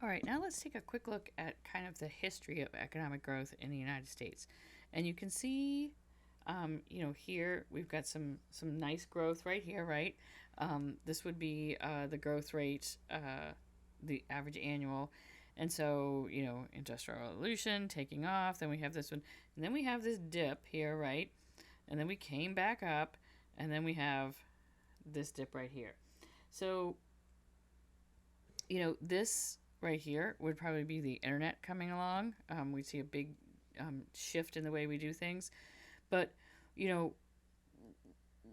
All right, now let's take a quick look at kind of the history of economic growth in the United States. And you can see, here we've got some nice growth right here, right? This would be the growth rate, the average annual. And so, Industrial Revolution taking off. Then we have this one. And then we have this dip here, right? And then we came back up. And then we have this dip right here. So, this right here would probably be the internet coming along. We see a big shift in the way we do things. But, you know,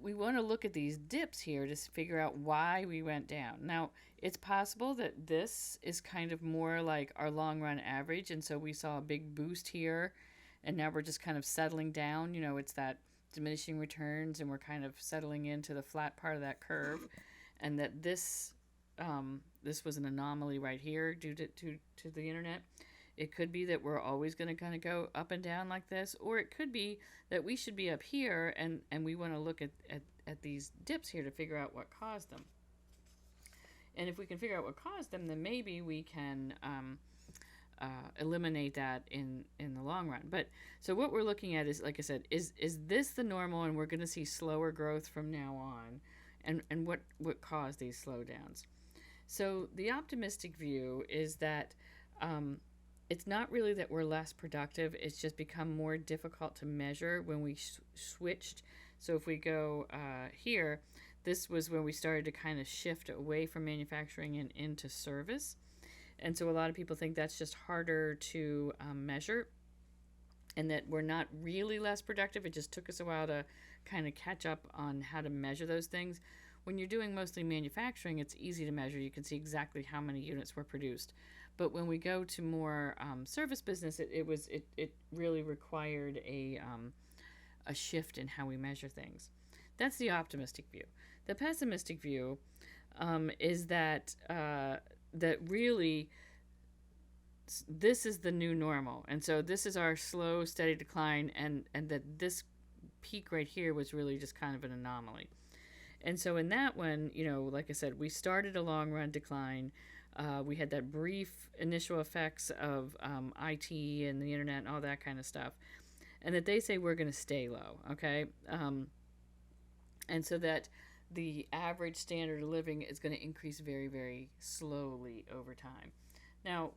we want to look at these dips here to figure out why we went down. Now, it's possible that this is kind of more like our long run average. And so we saw a big boost here. And now we're just kind of settling down. It's that diminishing returns and we're kind of settling into the flat part of that curve. And that this was an anomaly right here due to the internet. It could be that we're always going to kind of go up and down like this, or it could be that we should be up here and we want to look at these dips here to figure out what caused them. And if we can figure out what caused them, then maybe we can eliminate that in the long run. But so what we're looking at is, like I said, is this the normal and we're going to see slower growth from now on? And what caused these slowdowns? So the optimistic view is that it's not really that we're less productive. It's just become more difficult to measure when we switched. So if we go here, this was when we started to kind of shift away from manufacturing and into service. And so a lot of people think that's just harder to measure and that we're not really less productive. It just took us a while to kind of catch up on how to measure those things. When you're doing mostly manufacturing, it's easy to measure. You can see exactly how many units were produced. But when we go to more service business, it really required a shift in how we measure things. That's the optimistic view. The pessimistic view is that that really this is the new normal, and so this is our slow, steady decline, and that this peak right here was really just kind of an anomaly. And so in that one, like I said, we started a long run decline. We had that brief initial effects of IT and the internet and all that kind of stuff. And that they say we're going to stay low, okay? And so that the average standard of living is going to increase very, very slowly over time. Now,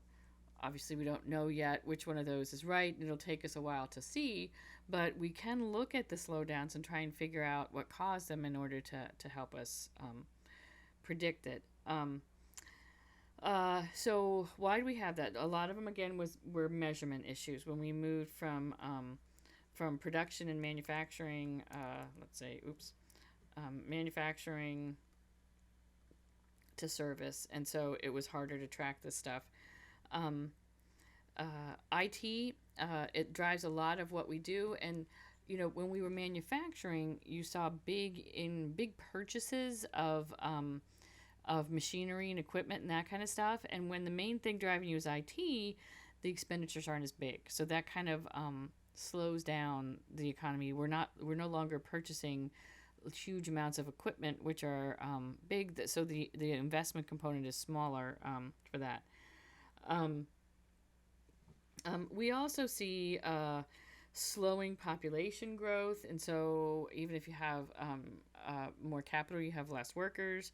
obviously, we don't know yet which one of those is right, and it'll take us a while to see, but we can look at the slowdowns and try and figure out what caused them in order to help us predict it. So why do we have that? A lot of them, again, were measurement issues. When we moved from production and manufacturing, manufacturing to service, and so it was harder to track this stuff. IT, it drives a lot of what we do, and when we were manufacturing, you saw big purchases of machinery and equipment and that kind of stuff. And when the main thing driving you is IT, the expenditures aren't as big, so that kind of slows down the economy. We're no longer purchasing huge amounts of equipment, which are big. So the investment component is smaller for that. We also see slowing population growth, and so even if you have more capital, you have less workers,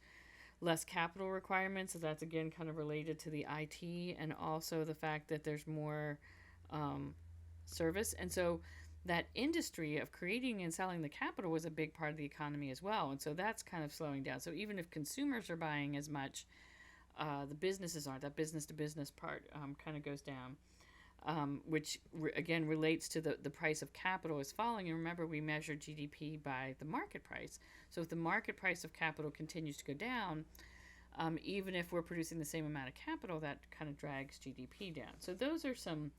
less capital requirements. So that's again kind of related to the IT, and also the fact that there's more service, and so that industry of creating and selling the capital was a big part of the economy as well, and so that's kind of slowing down. So even if consumers are buying as much, the businesses aren't. That business to business part kind of goes down, which again relates to the price of capital is falling. And remember, we measure GDP by the market price. So if the market price of capital continues to go down, even if we're producing the same amount of capital, that kind of drags GDP down. So those are some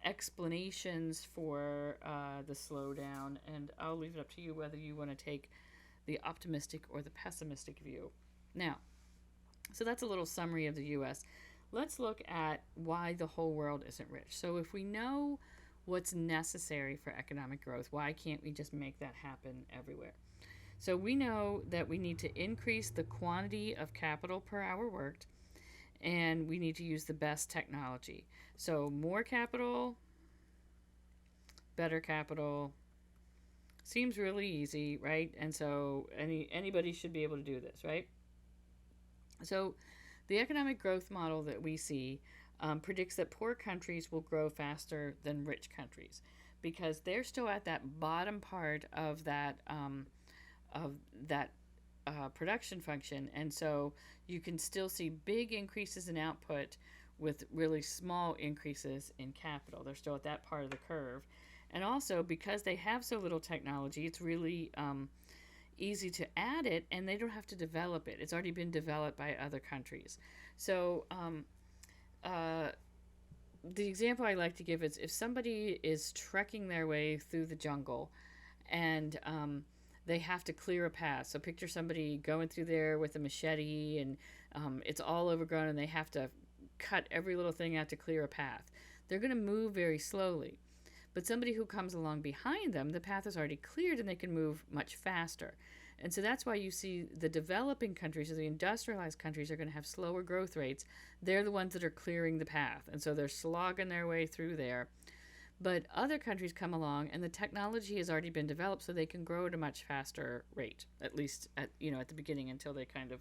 explanations for the slowdown, and I'll leave it up to you whether you want to take the optimistic or the pessimistic view. Now, so that's a little summary of the U.S. Let's look at why the whole world isn't rich. So if we know what's necessary for economic growth, why can't we just make that happen everywhere? So we know that we need to increase the quantity of capital per hour worked, and we need to use the best technology. So more capital, better capital, seems really easy, right? And so anybody should be able to do this, right? So the economic growth model that we see predicts that poor countries will grow faster than rich countries because they're still at that bottom part of that production function, and so you can still see big increases in output with really small increases in capital. They're still at that part of the curve, and also because they have so little technology, it's really easy to add it, and they don't have to develop it. It's already been developed by other countries. So uh, the example I like to give is if somebody is trekking their way through the jungle and they have to clear a path. So picture somebody going through there with a machete and it's all overgrown and they have to cut every little thing out to clear a path. They're going to move very slowly. But somebody who comes along behind them, the path is already cleared and they can move much faster. And so that's why you see the developing countries or the industrialized countries are going to have slower growth rates. They're the ones that are clearing the path. And so they're slogging their way through there. But other countries come along and the technology has already been developed so they can grow at a much faster rate, at least at the beginning until they kind of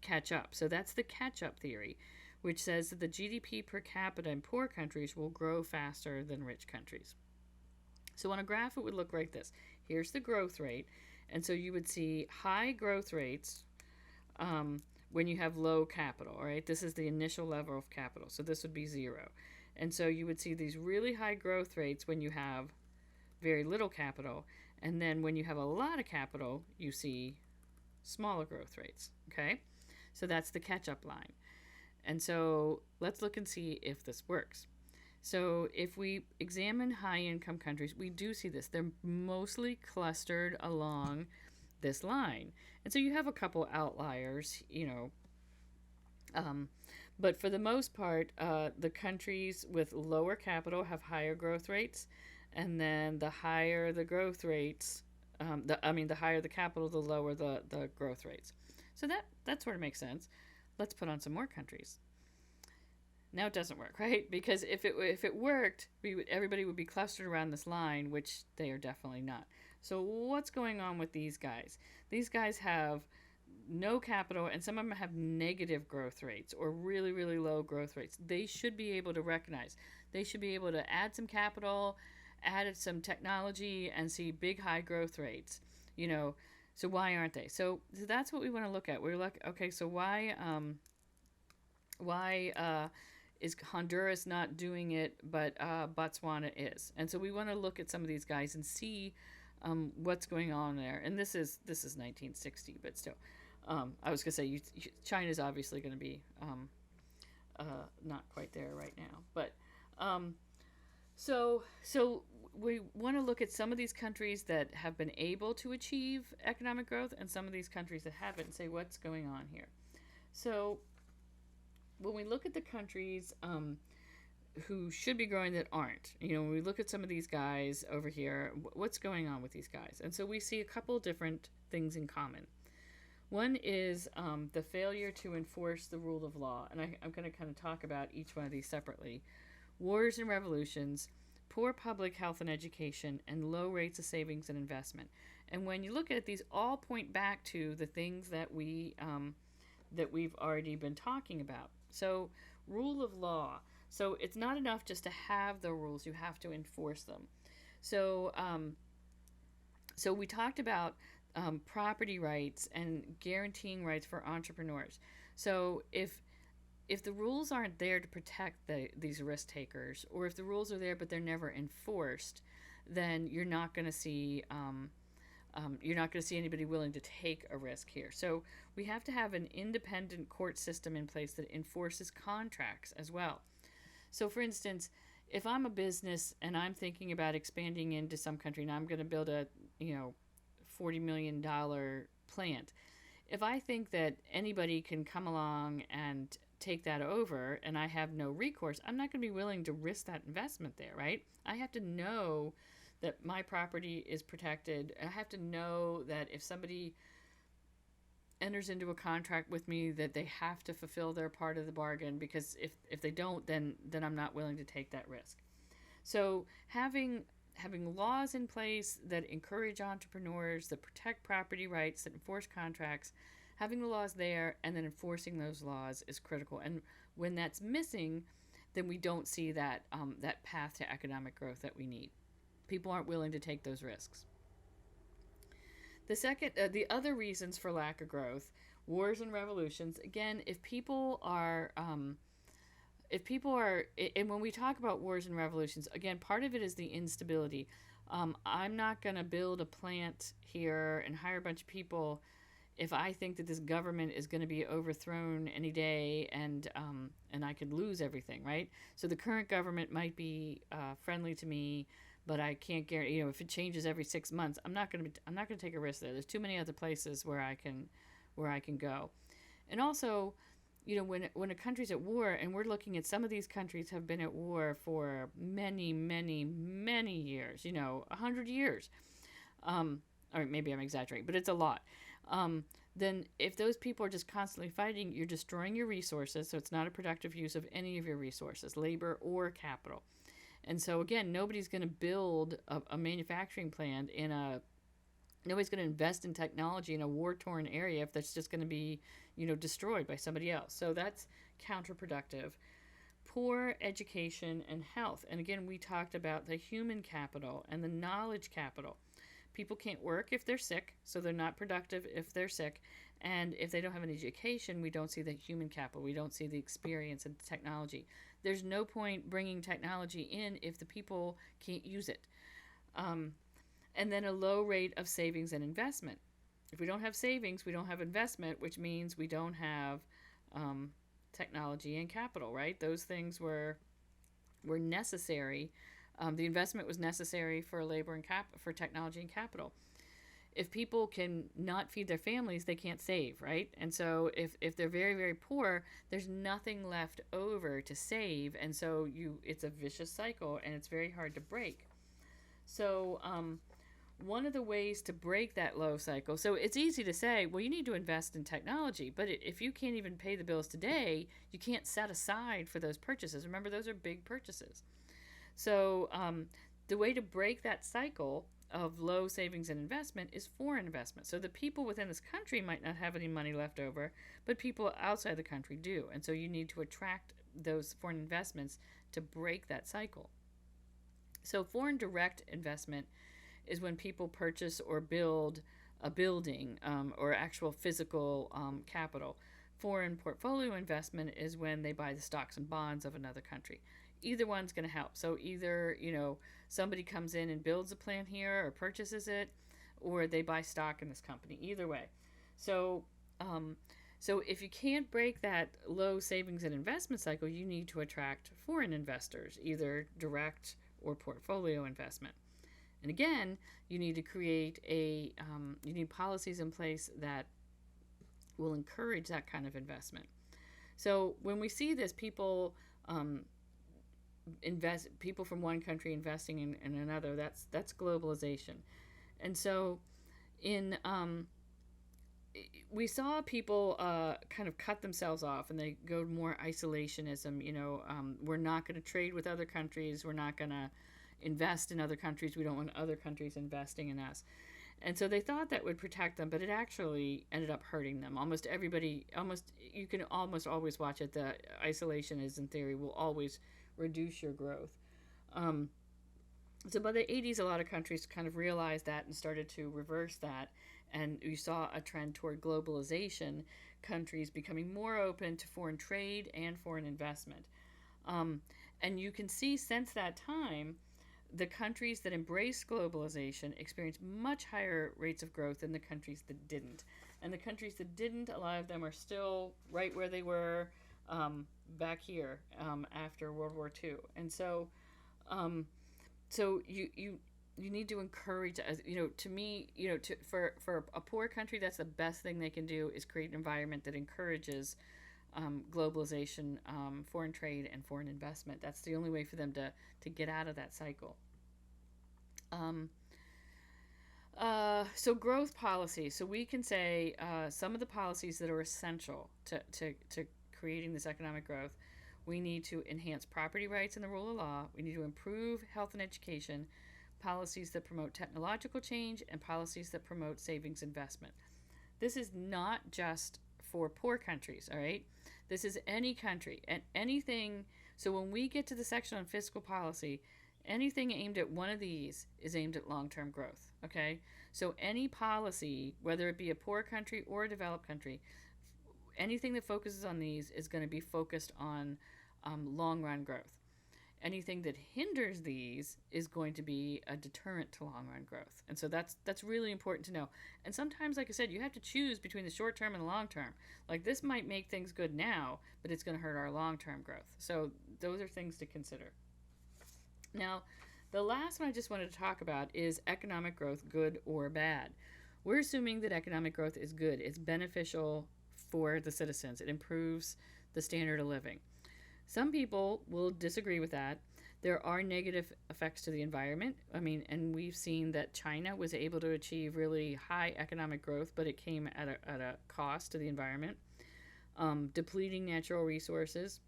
catch up. So that's the catch-up theory, which says that the GDP per capita in poor countries will grow faster than rich countries. So on a graph, it would look like this. Here's the growth rate. And so you would see high growth rates when you have low capital, all right? This is the initial level of capital. So this would be 0. And so you would see these really high growth rates when you have very little capital. And then when you have a lot of capital, you see smaller growth rates, okay? So that's the catch-up line. And so let's look and see if this works. So if we examine high-income countries, we do see this. They're mostly clustered along this line. And so you have a couple outliers, but for the most part, the countries with lower capital have higher growth rates. And then the higher the growth rates, the higher the capital, the lower the growth rates. So that sort of makes sense. Let's put on some more countries. Now it doesn't work, right? Because if it worked, everybody would be clustered around this line, which they are definitely not. So what's going on with these guys? These guys have no capital, and some of them have negative growth rates or really, really low growth rates. They should be able to recognize. They should be able to add some capital, add some technology, and see big, high growth rates. So why aren't they? So that's what we want to look at. We're like, okay, so why is Honduras not doing it, but Botswana is? And so we want to look at some of these guys and see what's going on there. And this is 1960, but still, I was gonna say China's obviously going to be not quite there right now. But so we want to look at some of these countries that have been able to achieve economic growth and some of these countries that haven't, and say what's going on here. So when we look at the countries who should be growing that aren't, when we look at some of these guys over here, what's going on with these guys? And so we see a couple different things in common. One is the failure to enforce the rule of law, and I'm going to kind of talk about each one of these separately. Wars and revolutions, poor public health and education, and low rates of savings and investment. And when you look at it, these all point back to the things that we've already been talking about. So rule of law. So it's not enough just to have the rules, you have to enforce them. So so we talked about property rights and guaranteeing rights for entrepreneurs. So if the rules aren't there to protect these risk takers, or if the rules are there but they're never enforced, then you're not going to see anybody willing to take a risk here. So we have to have an independent court system in place that enforces contracts as well. So for instance, if I'm a business and I'm thinking about expanding into some country and I'm going to build a $40 million plant, if I think that anybody can come along and take that over and I have no recourse, I'm not going to be willing to risk that investment there, right? I have to know that my property is protected. I have to know that if somebody enters into a contract with me that they have to fulfill their part of the bargain, because if they don't, then I'm not willing to take that risk. So having laws in place that encourage entrepreneurs, that protect property rights, that enforce contracts, having the laws there and then enforcing those laws is critical. And when that's missing, then we don't see that path to economic growth that we need. People aren't willing to take those risks. The other reasons for lack of growth, wars and revolutions. Again, if people are, and when we talk about wars and revolutions, again, part of it is the instability. I'm not going to build a plant here and hire a bunch of people if I think that this government is going to be overthrown any day, and I could lose everything, right? So the current government might be friendly to me, but I can't guarantee. If it changes every 6 months, I'm not going to take a risk there. There's too many other places where I can go, and also, when a country's at war, and we're looking at some of these countries have been at war for many, many, many years, 100 years, or maybe I'm exaggerating, but it's a lot. Then if those people are just constantly fighting, you're destroying your resources, so it's not a productive use of any of your resources, labor or capital. And so again, nobody's going to build a manufacturing plant nobody's going to invest in technology in a war-torn area if that's just going to be, destroyed by somebody else. So that's counterproductive. Poor education and health. And again, we talked about the human capital and the knowledge capital. People can't work if they're sick, so they're not productive if they're sick. And if they don't have an education, we don't see the human capital. We don't see the experience and technology. There's no point bringing technology in if the people can't use it. And then a low rate of savings and investment. If we don't have savings, we don't have investment, which means we don't have technology and capital, right? Those things were necessary. The investment was necessary for labor and for technology and capital. If people can not feed their families, they can't save, right? And so if they're very, very poor, there's nothing left over to save, and so it's a vicious cycle, and it's very hard to break. So one of the ways to break that low cycle, so it's easy to say, well, you need to invest in technology, but if you can't even pay the bills today, you can't set aside for those purchases. Remember, those are big purchases. So the way to break that cycle of low savings and investment is foreign investment. So the people within this country might not have any money left over, but people outside the country do. And so you need to attract those foreign investments to break that cycle. So foreign direct investment is when people purchase or build a building or actual physical capital. Foreign portfolio investment is when they buy the stocks and bonds of another country. Either one's going to help. So either, somebody comes in and builds a plant here or purchases it, or they buy stock in this company. Either way. So if you can't break that low savings and investment cycle, you need to attract foreign investors, either direct or portfolio investment. And again, you need to create you need policies in place that will encourage that kind of investment. So when we see this, people people from one country investing in another, that's globalization. And so we saw people kind of cut themselves off, and they go more isolationism. We're not going to trade with other countries. We're not going to invest in other countries. We don't want other countries investing in us. And so they thought that would protect them, but it actually ended up hurting them. You can almost always watch it. The isolationism theory will always reduce your growth. So by the 80s, a lot of countries kind of realized that and started to reverse that. And you saw a trend toward globalization, countries becoming more open to foreign trade and foreign investment. And you can see since that time, the countries that embraced globalization experienced much higher rates of growth than the countries that didn't. And the countries that didn't, a lot of them are still right where they were back here after World War II. And so you need to encourage, to me, for a poor country, that's the best thing they can do is create an environment that encourages globalization, foreign trade, and foreign investment. That's the only way for them to get out of that cycle. So growth policy. So we can say some of the policies that are essential to creating this economic growth. We need to enhance property rights and the rule of law. We need to improve health and education, policies that promote technological change, and policies that promote savings investment. This is not just for poor countries, all right? This is any country and anything. So when we get to the section on fiscal policy, anything aimed at one of these is aimed at long term growth, okay? So any policy, whether it be a poor country or a developed country, anything that focuses on these is going to be focused on long run growth. Anything that hinders these is going to be a deterrent to long run growth. And so that's really important to know. And sometimes, like I said, you have to choose between the short term and the long term. Like this might make things good now, but it's going to hurt our long term growth. So those are things to consider. Now, the last one I just wanted to talk about is economic growth, good or bad. We're assuming that economic growth is good. It's beneficial for the citizens. It improves the standard of living. Some people will disagree with that. There are negative effects to the environment. I mean, and we've seen that China was able to achieve really high economic growth, but it came at a cost to the environment, depleting natural resources.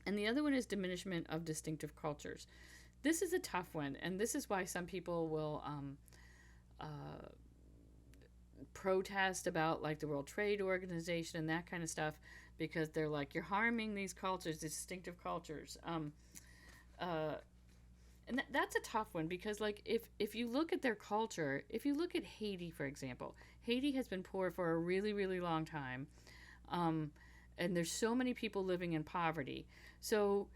And the other one is diminishment of distinctive cultures. This is a tough one, and this is why some people will protest about like the World Trade Organization and that kind of stuff, because they're like, you're harming these cultures, these distinctive cultures. And that's a tough one, because like if you look at their culture, if you look at Haiti, for example, Haiti has been poor for a really, really long time. And there's so many people living in poverty. So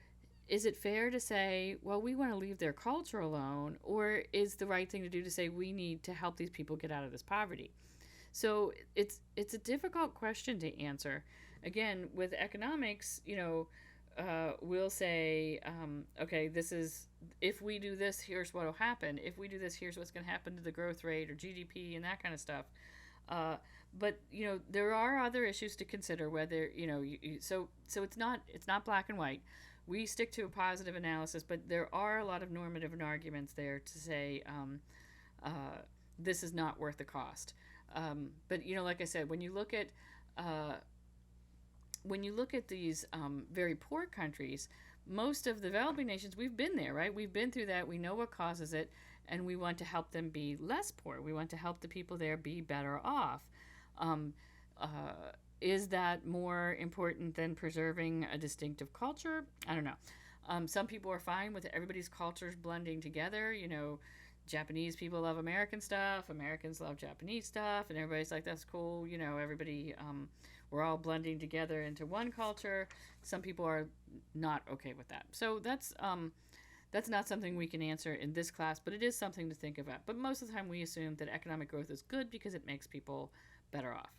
is it fair to say, well, we want to leave their culture alone? Or is the right thing to do to say we need to help these people get out of this poverty? So it's a difficult question to answer. Again, with economics, we'll say, okay, this is, if we do this, here's what will happen. If we do this, here's what's going to happen to the growth rate or GDP and that kind of stuff. But there are other issues to consider. Whether so it's not black and white. We stick to a positive analysis, but there are a lot of normative and arguments there to say this is not worth the cost. But like I said, when you look at these very poor countries, most of the developing nations, we've been there, right? We've been through that. We know what causes it, and we want to help them be less poor. We want to help the people there be better off. Is that more important than preserving a distinctive culture? I don't know. Some people are fine with everybody's cultures blending together. Japanese people love American stuff, Americans love Japanese stuff, and everybody's like, that's cool. Everybody, we're all blending together into one culture. Some people are not okay with that. So that's not something we can answer in this class, but it is something to think about. But most of the time we assume that economic growth is good because it makes people better off.